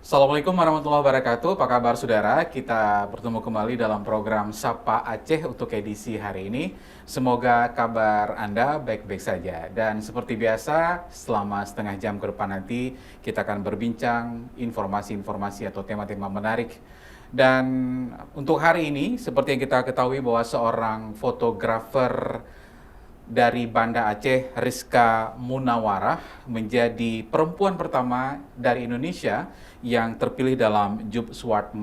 Assalamualaikum warahmatullahi wabarakatuh. Apa kabar saudara? Kita bertemu kembali dalam program Sapa Aceh untuk edisi hari ini. Semoga kabar Anda baik-baik saja. Dan seperti biasa, selama setengah jam ke depan nanti kita akan berbincang informasi-informasi atau tema-tema menarik. Dan untuk hari ini, seperti yang kita ketahui bahwa seorang fotografer dari Banda Aceh, Rizka Munawarah, menjadi perempuan pertama dari Indonesia yang terpilih dalam Job Swart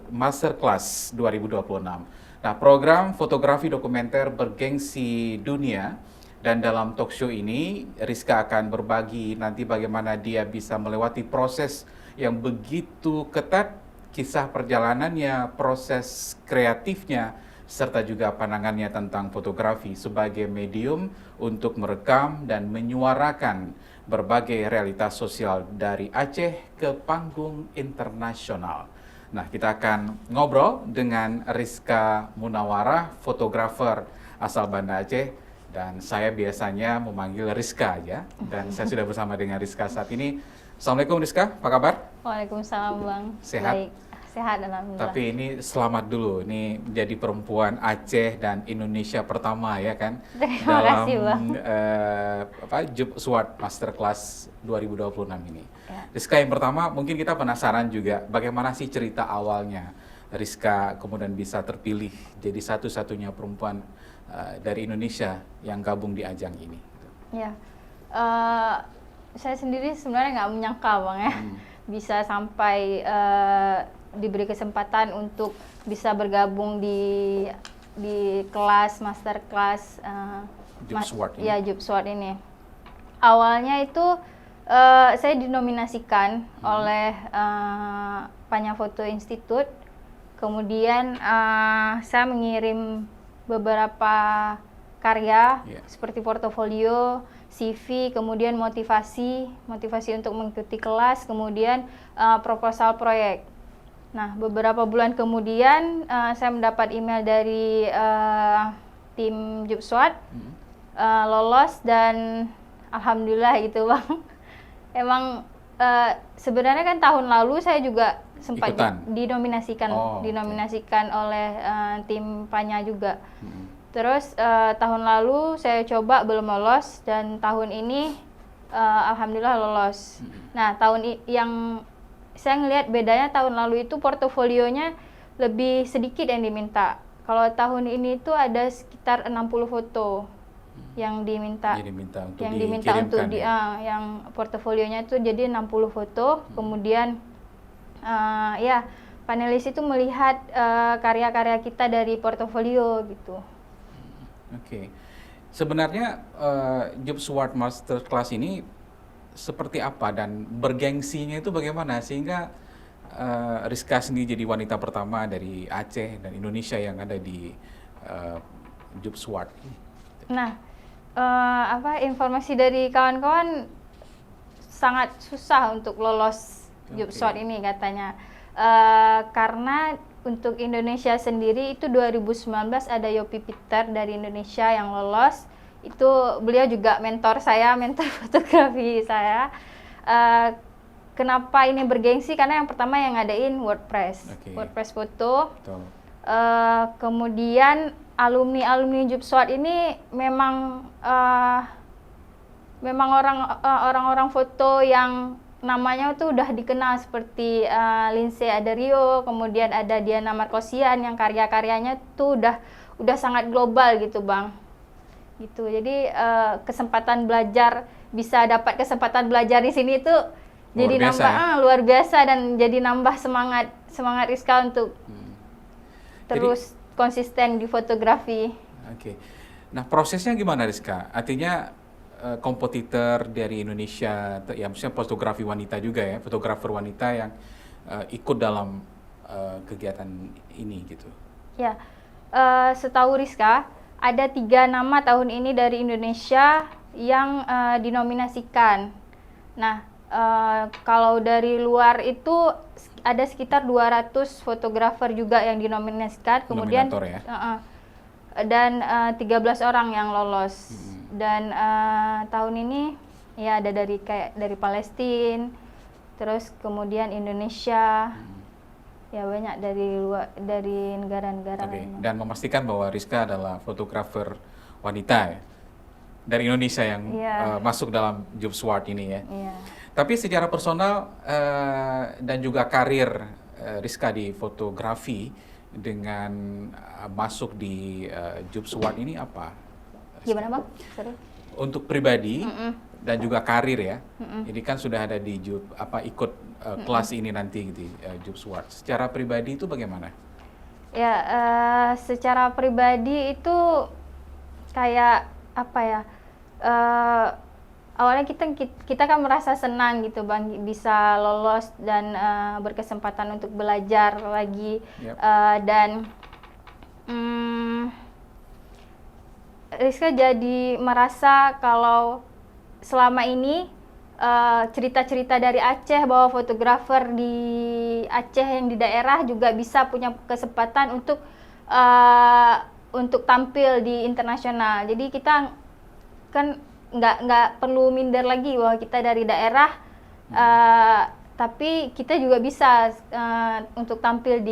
Masterclass 2026. Nah, program fotografi dokumenter bergengsi dunia, dan dalam talk show ini Rizka akan berbagi nanti bagaimana dia bisa melewati proses yang begitu ketat, kisah perjalanannya, proses kreatifnya, serta juga pandangannya tentang fotografi sebagai medium untuk merekam dan menyuarakan berbagai realitas sosial dari Aceh ke panggung internasional. Nah, kita akan ngobrol dengan Rizka Munawarah, fotografer asal Banda Aceh, dan saya biasanya memanggil Rizka aja. Dan saya sudah bersama dengan Rizka saat ini. Assalamualaikum Rizka, apa kabar? Waalaikumsalam Bang. Sehat? Baik, sehat alhamdulillah. Tapi ini selamat dulu, ini jadi perempuan Aceh dan Indonesia pertama ya kan Terima dalam kasih Bang. Job Swart Masterclass 2026 ini. Ya. Rizka, yang pertama mungkin kita penasaran juga bagaimana sih cerita awalnya Rizka kemudian bisa terpilih jadi satu-satunya perempuan dari Indonesia yang gabung di ajang ini. Ya, Eh, saya sendiri sebenarnya nggak menyangka Bang ya, bisa sampai diberi kesempatan untuk bisa bergabung di kelas master kelas Job Swart ini. ya Job Swart ini. Awalnya itu saya dinominasikan oleh Panya Foto Institute. Kemudian saya mengirim beberapa karya seperti portofolio, CV, kemudian motivasi untuk mengikuti kelas, kemudian proposal proyek. Nah, beberapa bulan kemudian saya mendapat email dari tim Job Swart, lolos, dan alhamdulillah gitu Bang. Emang sebenarnya kan tahun lalu saya juga sempat dinominasikan oleh tim Panya juga. Terus tahun lalu saya coba belum lolos, dan tahun ini alhamdulillah lolos. Nah, yang saya ngelihat bedanya tahun lalu itu portofolionya lebih sedikit yang diminta. Kalau tahun ini tuh ada sekitar 60 foto yang diminta. Yang portofolionya itu jadi 60 foto. Kemudian ya panelis itu melihat karya-karya kita dari portofolio gitu. Oke. Sebenarnya Job Swart Masterclass ini seperti apa dan bergengsinya itu bagaimana sehingga Rizka sendiri jadi wanita pertama dari Aceh dan Indonesia yang ada di Job Swart. Nah, informasi dari kawan-kawan sangat susah untuk lolos Job Swart ini katanya. Karena untuk Indonesia sendiri itu 2019 ada Yopi Peter dari Indonesia yang lolos. Itu beliau juga mentor fotografi saya. Kenapa ini bergengsi? Karena yang pertama yang ngadain WordPress foto. Kemudian alumni Job Swart ini memang orang-orang foto yang namanya tuh udah dikenal, seperti Lindsay Adario, kemudian ada Diana Markosian yang karya-karyanya tuh udah sangat global gitu Bang. Gitu. Jadi bisa dapat kesempatan belajar di sini tuh jadi luar biasa, dan jadi nambah semangat Rizka untuk terus konsisten di fotografi. Oke. Nah, prosesnya gimana Rizka? Artinya kompetitor dari Indonesia, ya maksudnya fotografi wanita juga ya, fotografer wanita yang ikut dalam kegiatan ini gitu. Ya, setahu Rizka ada 3 nama tahun ini dari Indonesia yang dinominasikan. Nah, kalau dari luar itu ada sekitar 200 fotografer juga yang dinominasikan, kemudian dan 13 orang yang lolos. Dan tahun ini ya ada dari Palestina, terus kemudian Indonesia, ya banyak dari luar, dari negara-negara Oke, lainnya. dan memastikan bahwa Rizka adalah fotografer wanita ya, dari Indonesia yang Iya. masuk dalam Jobs Award ini ya. Iya. Tapi secara personal dan juga karir Rizka di fotografi dengan masuk di Jobs Award ini apa? Gimana Bang? Sorry. Untuk pribadi dan juga karir ya. Mm-mm. Ini kan sudah ada di ikut kelas ini nanti di Jobs Award. Secara pribadi itu bagaimana? Ya, secara pribadi itu kayak apa ya? Awalnya kita kan merasa senang gitu Bang, bisa lolos dan berkesempatan untuk belajar lagi. Yep. Dan Rizka jadi merasa kalau selama ini cerita-cerita dari Aceh bahwa fotografer di Aceh yang di daerah juga bisa punya kesempatan untuk tampil di internasional. Jadi kita kan nggak perlu minder lagi bahwa kita dari daerah, tapi kita juga bisa untuk tampil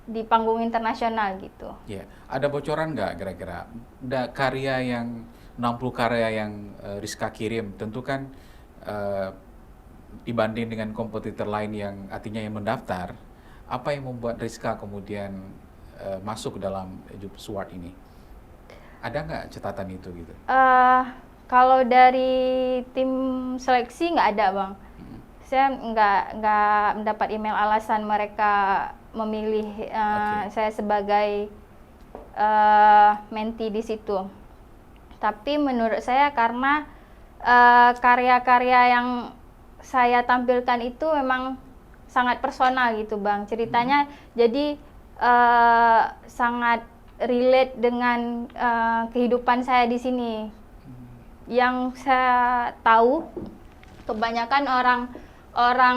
di panggung internasional gitu. Ya, ada bocoran nggak kira-kira karya yang 60 karya yang Rizka kirim, tentu kan dibanding dengan kompetitor lain yang artinya yang mendaftar, apa yang membuat Rizka kemudian masuk dalam Jobs Award ini? Ada nggak catatan itu gitu? Kalau dari tim seleksi nggak ada Bang. Saya nggak mendapat email alasan mereka memilih saya sebagai mentee di situ. Tapi menurut saya karena karya-karya yang saya tampilkan itu memang sangat personal gitu Bang. Ceritanya jadi sangat relate dengan kehidupan saya di sini. Yang saya tahu kebanyakan orang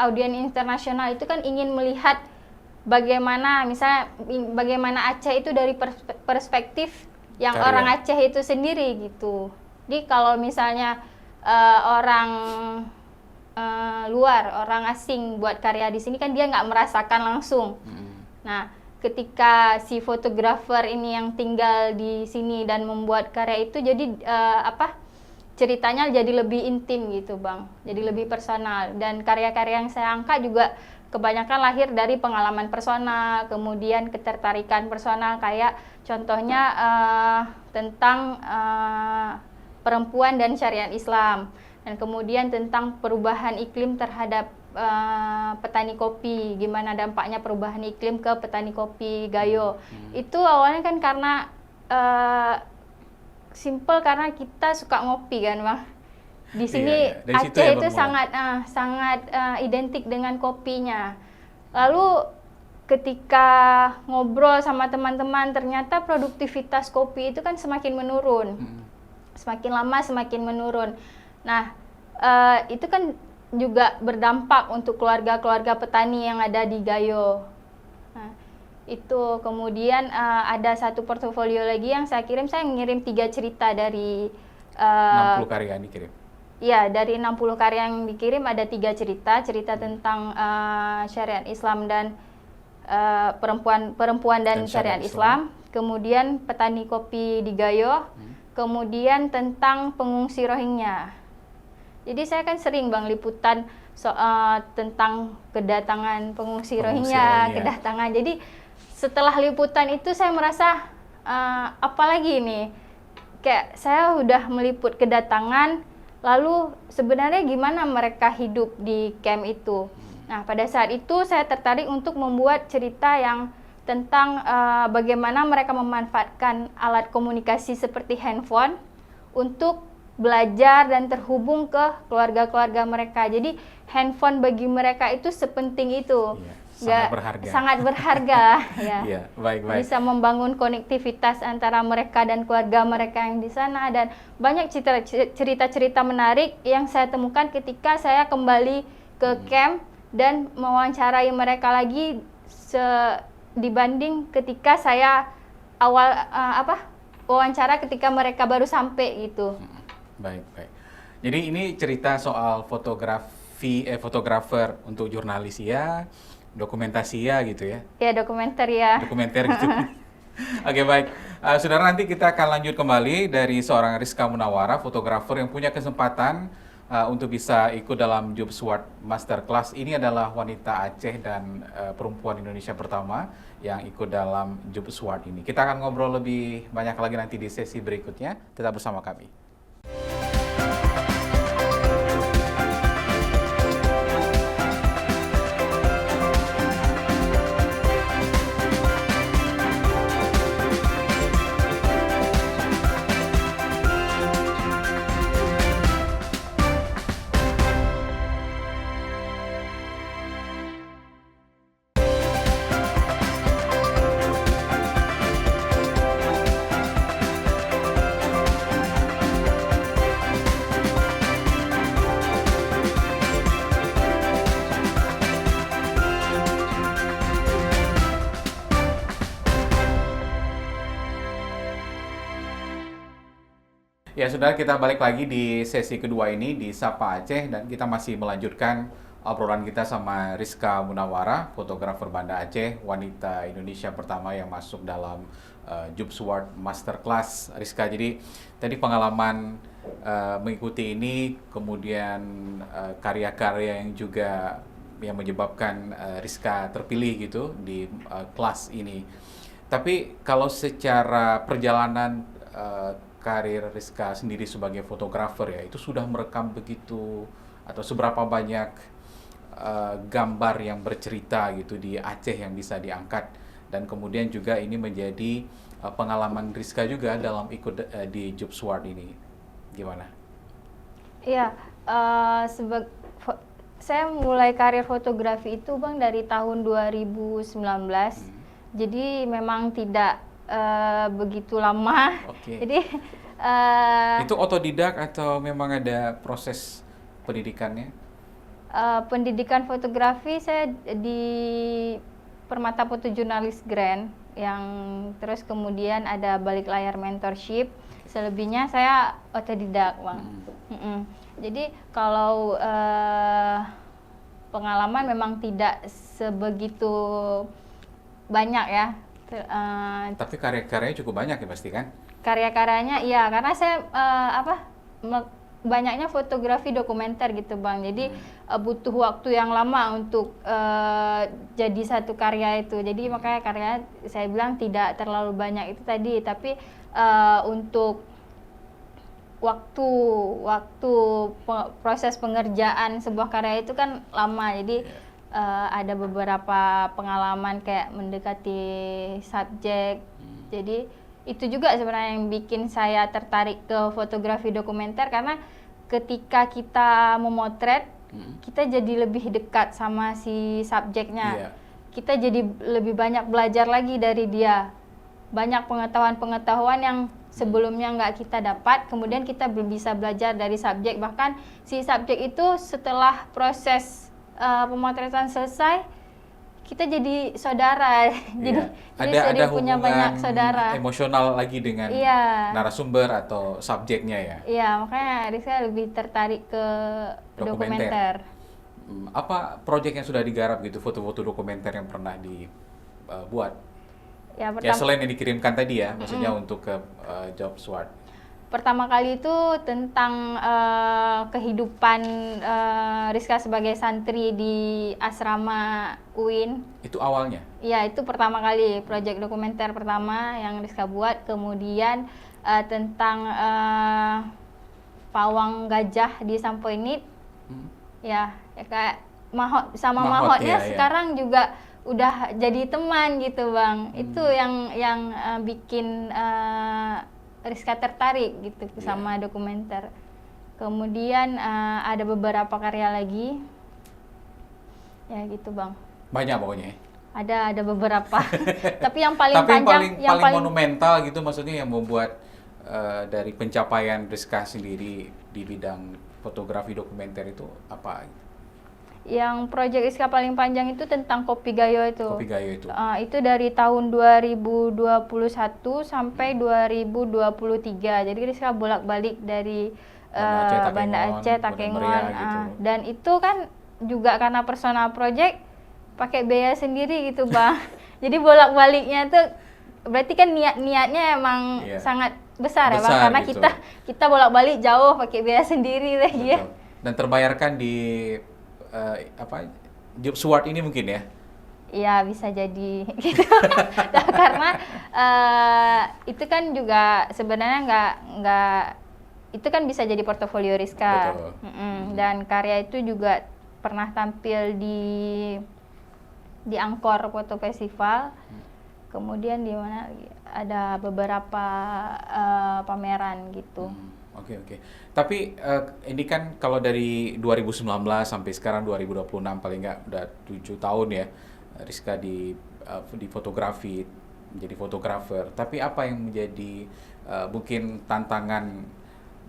audiens internasional itu kan ingin melihat bagaimana misalnya bagaimana Aceh itu dari perspektif yang karya. Orang Aceh itu sendiri gitu. Jadi kalau misalnya orang luar, orang asing buat karya di sini kan dia nggak merasakan langsung. Nah, ketika si fotografer ini yang tinggal di sini dan membuat karya itu jadi ceritanya jadi lebih intim gitu Bang, jadi lebih personal. Dan karya-karya yang saya angkat juga kebanyakan lahir dari pengalaman personal, kemudian ketertarikan personal, kayak contohnya tentang perempuan dan syariat Islam, dan kemudian tentang perubahan iklim terhadap petani kopi, gimana dampaknya perubahan iklim ke petani kopi Gayo. Itu awalnya kan karena simple karena kita suka ngopi kan Bang. Di sini Aceh itu sangat identik dengan kopinya. Lalu ketika ngobrol sama teman-teman ternyata produktivitas kopi itu kan semakin menurun. Semakin lama semakin menurun. Nah, itu kan juga berdampak untuk keluarga-keluarga petani yang ada di Gayo. Nah, itu kemudian ada satu portofolio lagi yang saya ngirim 3 cerita dari 60 karya yang dikirim. Iya, dari 60 karya yang dikirim ada 3 cerita tentang syariat Islam dan perempuan dan syariat Islam. Kemudian petani kopi di Gayo, kemudian tentang pengungsi Rohingya. Jadi saya kan sering Bang liputan tentang kedatangan pengungsi Rohingya, kedatangan. Jadi setelah liputan itu saya merasa apalagi ini, kayak saya udah meliput kedatangan, lalu sebenarnya gimana mereka hidup di camp itu. Nah, pada saat itu saya tertarik untuk membuat cerita yang tentang bagaimana mereka memanfaatkan alat komunikasi seperti handphone untuk belajar dan terhubung ke keluarga-keluarga mereka. Jadi handphone bagi mereka itu sepenting itu. Sangat berharga ya. Baik. Bisa membangun konektivitas antara mereka dan keluarga mereka yang di sana, dan banyak cerita-cerita menarik yang saya temukan ketika saya kembali ke camp dan mewawancarai mereka lagi dibanding ketika saya wawancara ketika mereka baru sampai gitu. Baik. Jadi ini cerita soal fotografer untuk jurnalis ya, dokumentasi ya gitu ya, Ya, dokumenter ya. dokumenter gitu. Oke baik, saudara nanti kita akan lanjut kembali dari seorang Rizka Munawara, fotografer yang punya kesempatan untuk bisa ikut dalam Job Sword Masterclass. Ini adalah wanita Aceh dan perempuan Indonesia pertama yang ikut dalam Job Sword ini. Kita akan ngobrol lebih banyak lagi nanti di sesi berikutnya. Tetap bersama kami. Ya, sudah kita balik lagi di sesi kedua ini di Sapa Aceh dan kita masih melanjutkan obrolan kita sama Rizka Munawara, fotografer Banda Aceh, wanita Indonesia pertama yang masuk dalam Job Sword Masterclass. Rizka, jadi tadi pengalaman mengikuti ini, kemudian karya-karya yang juga yang menyebabkan Rizka terpilih gitu di kelas ini. Tapi kalau secara perjalanan karir Rizka sendiri sebagai fotografer ya, itu sudah merekam begitu atau seberapa banyak gambar yang bercerita gitu di Aceh yang bisa diangkat, dan kemudian juga ini menjadi pengalaman Rizka juga dalam ikut di Job Sword ini. Gimana? Iya, saya mulai karir fotografi itu Bang dari tahun 2019. Jadi memang tidak begitu lama. Oke. Jadi Itu otodidak atau memang ada proses pendidikannya? pendidikan fotografi saya di Permata Foto Jurnalis Grand, yang terus kemudian ada balik layar mentorship. Selebihnya saya otodidak, Bang. Jadi kalau pengalaman memang tidak sebegitu banyak ya. Tapi karya-karyanya cukup banyak ya pasti kan? Karya-karyanya iya, karena saya banyaknya fotografi dokumenter gitu Bang. Jadi butuh waktu yang lama untuk jadi satu karya itu. Jadi makanya karya saya bilang tidak terlalu banyak itu tadi, tapi untuk waktu proses pengerjaan sebuah karya itu kan lama. Jadi ada beberapa pengalaman kayak mendekati subjek. Jadi itu juga sebenarnya yang bikin saya tertarik ke fotografi dokumenter, karena ketika kita memotret, kita jadi lebih dekat sama si subjeknya. Kita jadi lebih banyak belajar lagi dari dia. Banyak pengetahuan-pengetahuan yang sebelumnya nggak kita dapat, kemudian kita bisa belajar dari subjek. Bahkan si subjek itu setelah proses pemotretan selesai, kita jadi saudara. Jadi ada punya banyak saudara emosional lagi dengan narasumber atau subjeknya ya. Iya, makanya saya lebih tertarik ke dokumenter. Apa proyek yang sudah digarap gitu, foto-foto dokumenter yang pernah dibuat? Ya selain yang dikirimkan tadi ya, maksudnya untuk ke Job Sword. Pertama kali itu tentang kehidupan Rizka sebagai santri di asrama UIN. Itu awalnya? Iya, itu pertama kali, proyek dokumenter pertama yang Rizka buat. Kemudian tentang pawang gajah di Sampoinit. Ya kayak mahotnya ya, sekarang juga udah jadi teman gitu Bang. Itu yang bikin Rizka tertarik gitu sama dokumenter. Kemudian ada beberapa karya lagi, ya gitu Bang. Banyak pokoknya. Ada beberapa. Tapi yang paling panjang, yang paling monumental gitu, maksudnya yang membuat dari pencapaian Rizka sendiri di bidang fotografi dokumenter itu apa? Yang proyek Rizka paling panjang itu tentang Kopi Gayo itu. Kopi Gayo itu. Itu dari tahun 2021 sampai 2023. Jadi Rizka bolak-balik dari Banda Aceh, Takengon, gitu. dan itu kan juga karena personal project pakai biaya sendiri gitu Bang. Jadi bolak-baliknya tuh berarti kan niatnya emang sangat besar ya Bang, karena gitu. kita bolak-balik jauh pakai biaya sendiri lagi ya. Dan terbayarkan di Job Sword ini mungkin ya? Iya bisa jadi gitu. Karena itu kan juga sebenarnya nggak itu kan bisa jadi portofolio Rizka. Dan karya itu juga pernah tampil di Angkor Foto Festival. Kemudian di mana ada beberapa pameran gitu. Oke. Tapi ini kan kalau dari 2019 sampai sekarang 2026 paling nggak udah 7 tahun ya Rizka di fotografi, menjadi fotografer. Tapi apa yang menjadi mungkin tantangan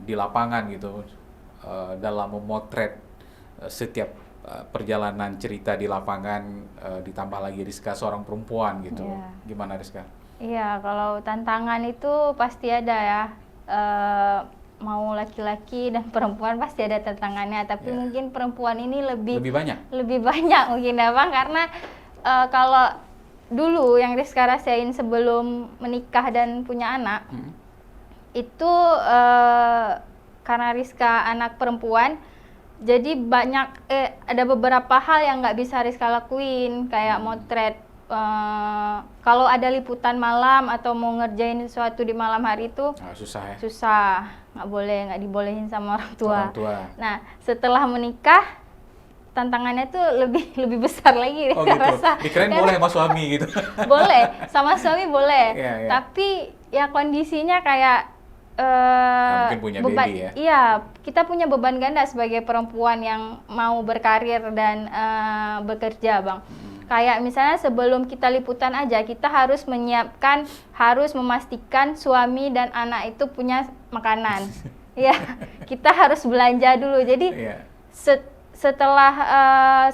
di lapangan gitu dalam memotret setiap perjalanan cerita di lapangan, ditambah lagi Rizka seorang perempuan gitu. Gimana Rizka? Iya, kalau tantangan itu pasti ada ya. Mau laki-laki dan perempuan pasti ada tantangannya, tapi mungkin perempuan ini lebih banyak mungkin ya Bang, karena kalau dulu yang Rizka rasain sebelum menikah dan punya anak itu karena Rizka anak perempuan, jadi banyak ada beberapa hal yang nggak bisa Rizka lakuin, kayak motret. Kalau ada liputan malam atau mau ngerjain sesuatu di malam hari itu susah ya? Susah, nggak dibolehin sama orang tua. Nah setelah menikah tantangannya tuh lebih besar lagi. Oh gitu, rasa. Dikirain boleh sama suami gitu? Boleh, sama suami boleh. Tapi ya kondisinya kayak mungkin punya beban, baby ya? Iya, kita punya beban ganda sebagai perempuan yang mau berkarir dan bekerja Bang. Kayak misalnya sebelum kita liputan aja, kita harus menyiapkan, harus memastikan suami dan anak itu punya makanan. Ya, kita harus belanja dulu. Jadi setelah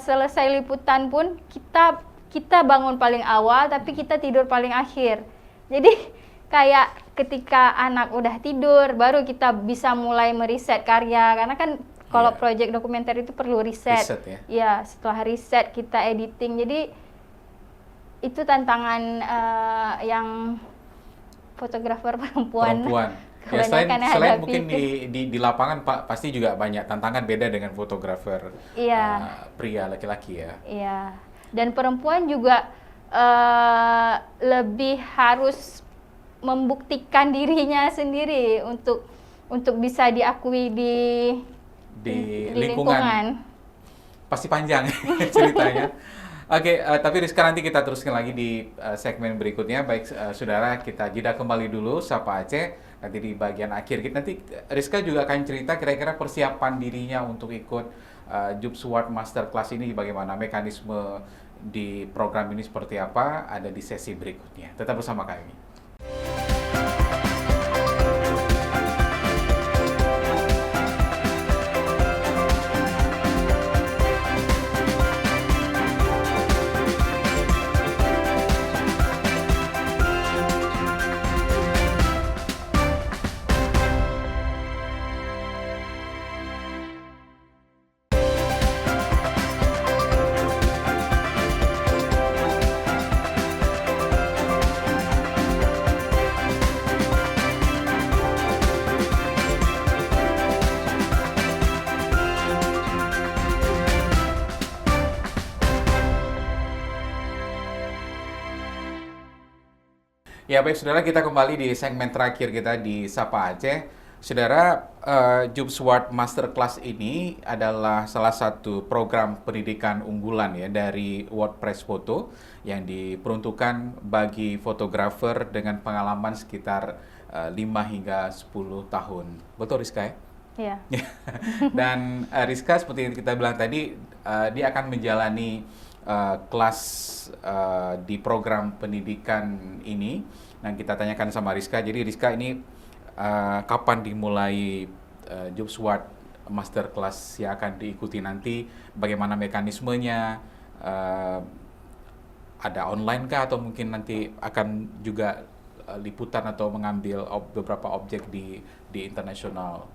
selesai liputan pun kita bangun paling awal, tapi kita tidur paling akhir. Jadi kayak ketika anak udah tidur, baru kita bisa mulai meriset karya, karena kan kalau proyek dokumenter itu perlu riset ya. Setelah riset kita editing. Jadi itu tantangan yang fotografer perempuan. Ya, selain mungkin di lapangan pasti juga banyak tantangan beda dengan fotografer pria laki-laki ya. Iya. Dan perempuan juga lebih harus membuktikan dirinya sendiri untuk bisa diakui di lingkungan. Pasti panjang ceritanya. Oke, tapi Rizka nanti kita teruskan lagi di segmen berikutnya. Baik, saudara, kita jeda kembali dulu Sapa Aceh. Nanti di bagian akhir nanti Rizka juga akan cerita kira-kira persiapan dirinya untuk ikut Job Sword Masterclass ini, bagaimana mekanisme di program ini seperti apa, ada di sesi berikutnya. Tetap bersama kami. Ya baik saudara, kita kembali di segmen terakhir kita di Sapa Aceh. Saudara, Job Sword Masterclass ini adalah salah satu program pendidikan unggulan ya dari WordPress Photo yang diperuntukkan bagi fotografer dengan pengalaman sekitar 5 hingga 10 tahun. Betul Rizka ya? Iya. Dan Rizka seperti yang kita bilang tadi, dia akan menjalani kelas di program pendidikan ini. Nah, kita tanyakan sama Rizka. Jadi Rizka ini kapan dimulai Job Sword master class yang akan diikuti nanti, bagaimana mekanismenya, eh, ada online kah atau mungkin nanti akan juga liputan atau mengambil beberapa objek di internasional,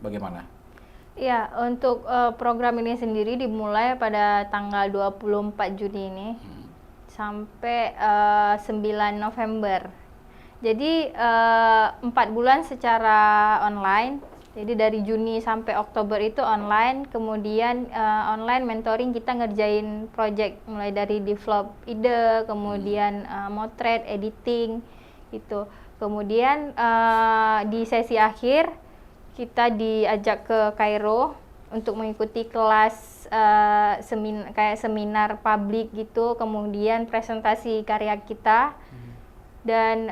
bagaimana? Ya, untuk program ini sendiri dimulai pada tanggal 24 Juni ini sampai 9 November. Jadi 4 bulan secara online. Jadi dari Juni sampai Oktober itu online. Kemudian online mentoring kita ngerjain project mulai dari develop ide, kemudian motret, editing gitu. Kemudian di sesi akhir kita diajak ke Kairo untuk mengikuti kelas kayak seminar publik gitu, kemudian presentasi karya kita. Dan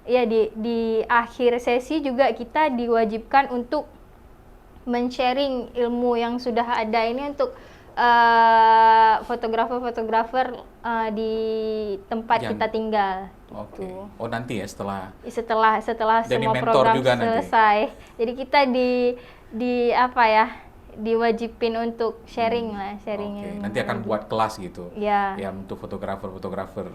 ya di akhir sesi juga kita diwajibkan untuk men-sharing ilmu yang sudah ada ini untuk fotografer-fotografer di tempat kita tinggal. Oke. Gitu. Oh nanti ya setelah Setelah jadi semua mentor program juga nanti? selesai. Jadi kita di apa ya? Diwajibin untuk sharing lah, sharing Oke, ilmu. nanti akan buat kelas gitu. Ya. Ya untuk fotografer-fotografer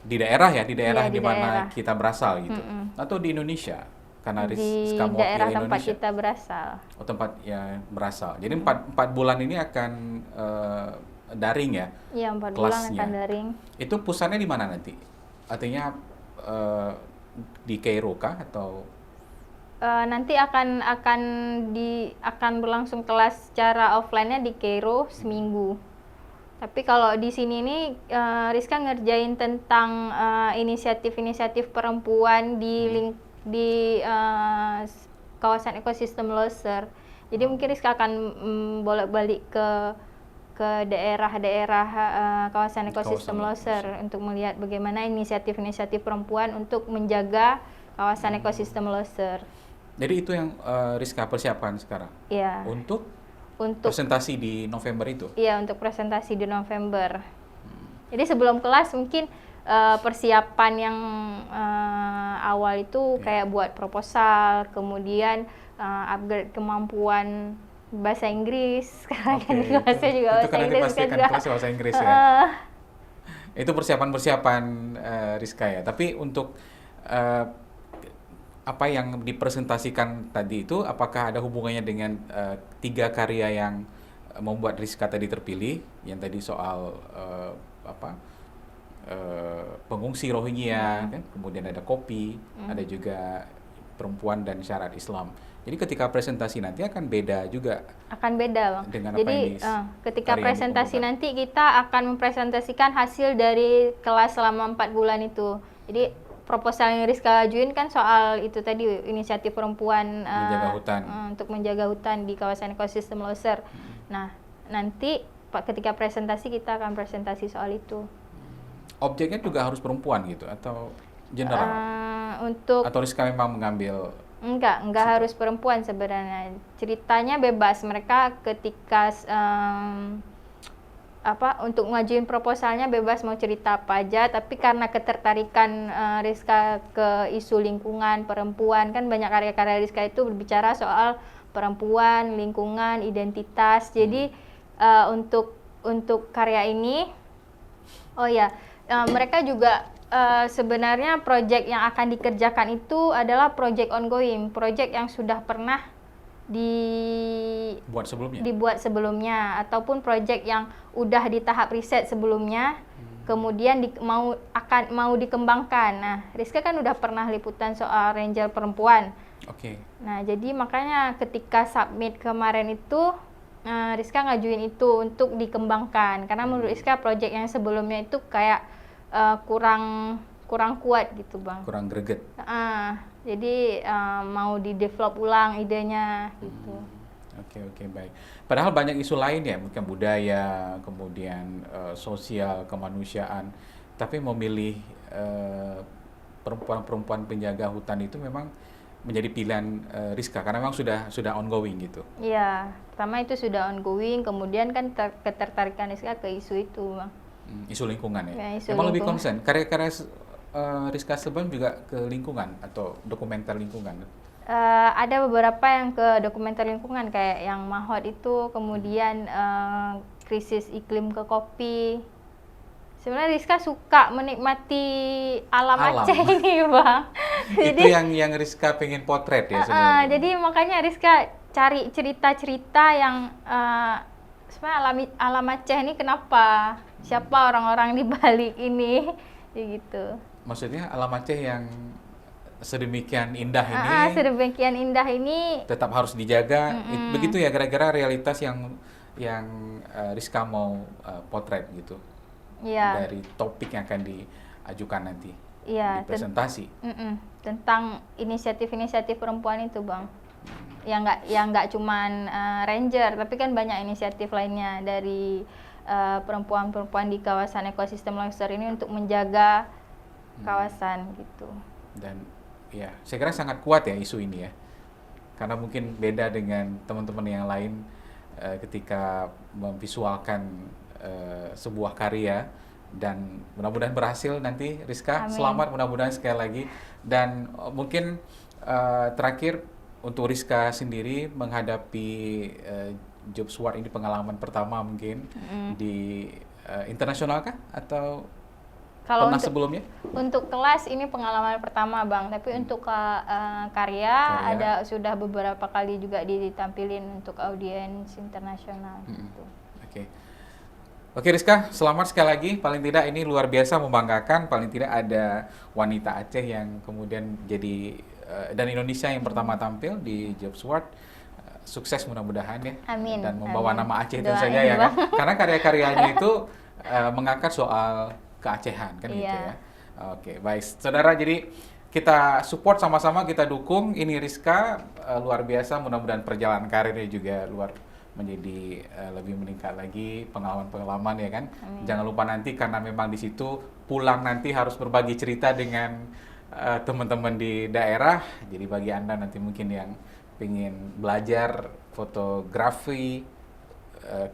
di daerah ya, di daerah Iya, di di mana daerah. kita berasal gitu. Atau di Indonesia karena Di Rizka mewakili daerah tempat Indonesia. kita berasal. Oh, tempat yang berasal. Jadi empat bulan ini akan daring ya? Iya, 4 bulan Kelasnya. akan daring. Itu pusatnya di mana nanti? Artinya di Kairo kah atau Nanti akan berlangsung kelas secara offline-nya di Kairo seminggu. Tapi kalau di sini nih Rizka ngerjain tentang inisiatif-inisiatif perempuan di kawasan ekosistem Loser. Jadi mungkin Rizka akan bolak-balik ke daerah-daerah kawasan ekosistem Loser untuk melihat bagaimana inisiatif-inisiatif perempuan untuk menjaga kawasan ekosistem Loser. Jadi itu yang Rizka persiapkan sekarang? Ya. Untuk Untuk presentasi di November itu? Iya, untuk presentasi di November. Jadi sebelum kelas mungkin persiapan yang awal itu kayak buat proposal, kemudian upgrade kemampuan bahasa Inggris. Karena kan di kelasnya juga itu bahasa kan nanti Inggris pasti kan akan juga. kelas bahasa Inggris ya. Itu persiapan-persiapan Rizka ya. Tapi untuk apa yang dipresentasikan tadi itu, apakah ada hubungannya dengan 3 karya yang membuat Rizka tadi terpilih, yang tadi soal pengungsi Rohingya, kan? Kemudian ada kopi, ada juga perempuan dan syarat Islam. Jadi ketika presentasi nanti akan beda juga. Akan beda, Bang. Dengan Jadi ketika karya yang presentasi dikumpulkan. nanti kita akan mempresentasikan hasil dari kelas selama 4 bulan itu. Jadi proposal yang Rizka ajuin kan soal itu tadi, inisiatif perempuan Menjaga hutan. Untuk menjaga hutan di kawasan ekosistem Loser. Nah, nanti ketika presentasi kita akan presentasi soal itu. Objeknya juga harus perempuan gitu atau general? Atau Rizka memang mengambil Enggak harus perempuan sebenarnya. Ceritanya bebas. Mereka ketika untuk ngajuin proposalnya bebas mau cerita apa aja, tapi karena ketertarikan Rizka ke isu lingkungan, perempuan, kan banyak karya-karya Rizka itu berbicara soal perempuan, lingkungan, identitas. Jadi untuk karya ini, mereka juga sebenarnya proyek yang akan dikerjakan itu adalah proyek ongoing, proyek yang sudah pernah dibuat sebelumnya ataupun proyek yang udah di tahap riset sebelumnya, kemudian mau dikembangkan. Nah, Rizka kan udah pernah liputan soal ranger perempuan. Oke. Nah, jadi makanya ketika submit kemarin itu Rizka ngajuin itu untuk dikembangkan karena menurut Rizka proyek yang sebelumnya itu kayak kurang kuat gitu, Bang. Kurang greget. Jadi mau di-develop ulang idenya gitu. Oke, baik. Padahal banyak isu lain ya, mungkin budaya, kemudian sosial, kemanusiaan. Tapi memilih perempuan-perempuan penjaga hutan itu memang menjadi pilihan Rizka karena memang sudah ongoing gitu. Iya, pertama itu sudah ongoing, kemudian kan ketertarikan Rizka ke isu itu, Bang. Isu lingkungan ya. Memang lebih concern. Karya-karya Rizka sebelum juga ke lingkungan atau dokumenter lingkungan. Ada beberapa yang ke dokumenter lingkungan kayak yang Mahot itu, kemudian krisis iklim ke kopi. Sebenarnya Rizka suka menikmati alam Alam. Aceh ini, Bang. Itu yang Rizka pengen potret ya sebenarnya. Jadi makanya Rizka cari cerita-cerita yang sebenarnya alam Aceh ini kenapa? Siapa orang-orang di balik ini? Ya gitu. Maksudnya alam Aceh yang sedemikian indah ini Sedemikian indah ini tetap harus dijaga. Begitu ya kira-kira realitas yang Rizka mau potret gitu. ya Dari topik yang akan diajukan nanti ya di presentasi. tentang inisiatif-inisiatif perempuan itu, Bang. Yang nggak cuman ranger, tapi kan banyak inisiatif lainnya dari perempuan-perempuan di kawasan ekosistem longsor ini untuk menjaga kawasan gitu. Dan ya, saya kira sangat kuat ya isu ini ya. Karena mungkin beda dengan teman-teman yang lain ketika memvisualkan sebuah karya, dan mudah-mudahan berhasil nanti Rizka. Amin. Selamat mudah-mudahan sekali lagi. Dan mungkin terakhir untuk Rizka sendiri menghadapi Job Sword ini pengalaman pertama mungkin di internasional kah atau Kalau pernah untuk, sebelumnya? untuk kelas ini pengalaman pertama, Bang. Tapi untuk karya ada sudah beberapa kali juga ditampilin untuk audiens internasional. Gitu. Oke Rizka, selamat sekali lagi. Paling tidak ini luar biasa membanggakan. Paling tidak ada wanita Aceh yang kemudian jadi dan Indonesia yang pertama tampil di Job Sword. Sukses mudah-mudahan ya. Amin. Dan membawa Amin. nama Aceh itu Doain, saja ya kan. Bang. Karena karya-karyanya itu mengangkat soal keacehan kan gitu Iya. ya. Oke, baik. Saudara, jadi kita support sama-sama, kita dukung. Ini Rizka luar biasa. Mudah-mudahan perjalanan karirnya juga menjadi lebih meningkat lagi, pengalaman-pengalaman ya kan. Jangan lupa nanti karena memang di situ pulang nanti harus berbagi cerita dengan teman-teman di daerah. Jadi bagi Anda nanti mungkin yang ingin belajar fotografi,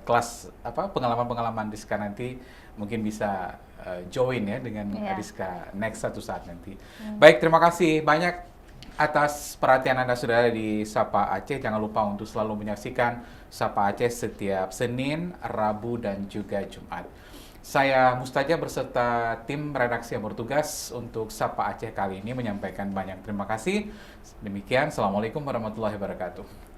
kelas pengalaman-pengalaman Rizka nanti mungkin bisa join ya dengan Rizka next satu saat nanti. Baik, terima kasih banyak atas perhatian Anda saudara di Sapa Aceh. Jangan lupa untuk selalu menyaksikan Sapa Aceh setiap Senin, Rabu, dan juga Jumat. Saya Mustaja beserta tim redaksi yang bertugas untuk Sapa Aceh kali ini menyampaikan banyak terima kasih. Demikian, Assalamualaikum warahmatullahi wabarakatuh.